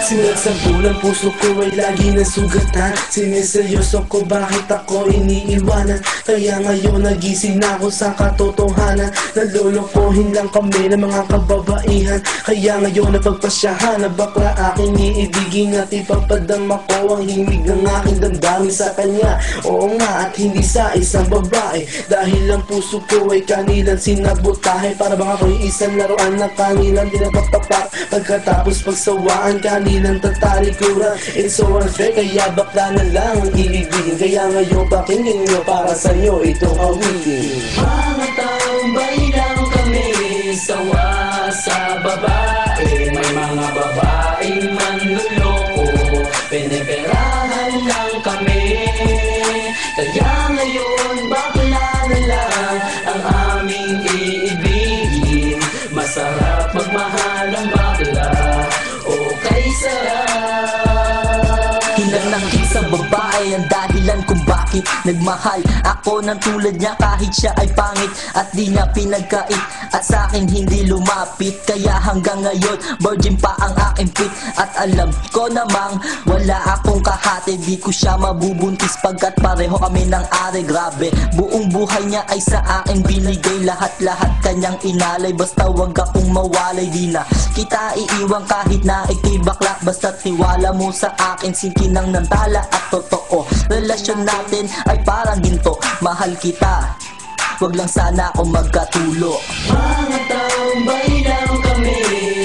Sinasagpo ng puso ko ay lagi na sugatan. Siniseryoso ko bakit ako iniiwanan. Kaya ngayon nagising na ako sa katotohanan. Nalolokohin lang kami ng mga kababaihan. Kaya ngayon napagpasyahan na bakla aking iibigin at ipapadama ko ang himig ng aking damdamin sa kanya. Oo nga, at hindi sa isang babae, dahil ang puso ko ay kanilang sinabotahe. Para bang ako'y isang laruan na kanilang dinapatapak. Pagkatapos pagsawaan kanilang tatalikuran. It's so unfair, kaya bakla na lang ang iibigin. Kaya ngayon pakinggan nyo, para sa'yo itong awitin. Mga tambay lang kami, sawa sa babae. May mga babaeng manluloko, piniperahan lang kami. Kaya ngayon bakla na lang ang aming iibigin. Masarap magmahal ang bakla, okay sarap. Hinanakit sa babae ang dahilan kung bakit nagmahal ako ng tulad niya kahit siya ay pangit at di niya pinagkait at sa akin hindi lumapit. Kaya hanggang ngayon virgin pa ang aking pit at alam ko namang wala akong kahati. Di ko siya mabubuntis pagkat pareho kami ng are. Grabe, buong buhay niya ay sa akin binigay. Lahat-lahat kanyang inalay, basta wag akong mawalay. Di na kita iiwan kahit na ikay bakla, basta tiwala mo sa akin. Singkin ng nantala at totoo, relasyon natin ay parang ginto. Mahal kita, wag lang sana ako magkatulo. Mga tambay lang kami,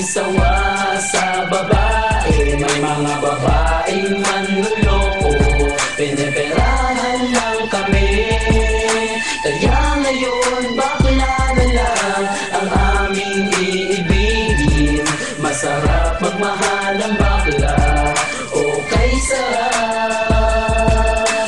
sawa sa babae. May mga babaeng manluloko, piniperahan lang kami. Kaya ngayon bakla na lang ang aming iibigin. Masarap magmahal ang bakla, okay sarap.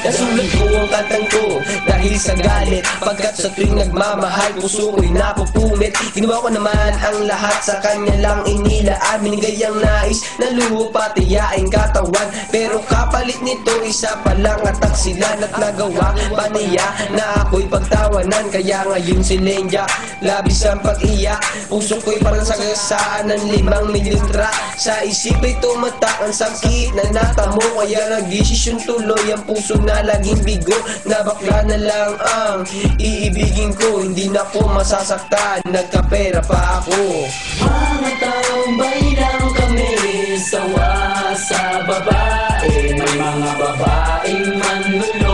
Nasulat ko ang kantang ko dahil sa galit, pagkat sa tuwing nagmamahal puso ko'y napupumit. Ginawa ko naman ang lahat, sa kanya lang inilaan. Binigay ang nais na lupa, tiyaing katawan. Pero kapalit nito isa pa lang atak sila. At nagawa pa niya na ako'y pagtawanan. Kaya ngayon si Lenja labis ang pag-iyak. Puso ko'y parang sagasaan ng 5 mililitra. Sa isip ay tumatak ang sakit na natamo. Kaya nagdesisyon tuloy ang puso na laging bigo, na bakla na lang ang iibigin ko. Hindi na ko masasaktan, nagkapera pa ako. Mga tambay lang kami, sawa sa babae. May mga babaeng manluloko,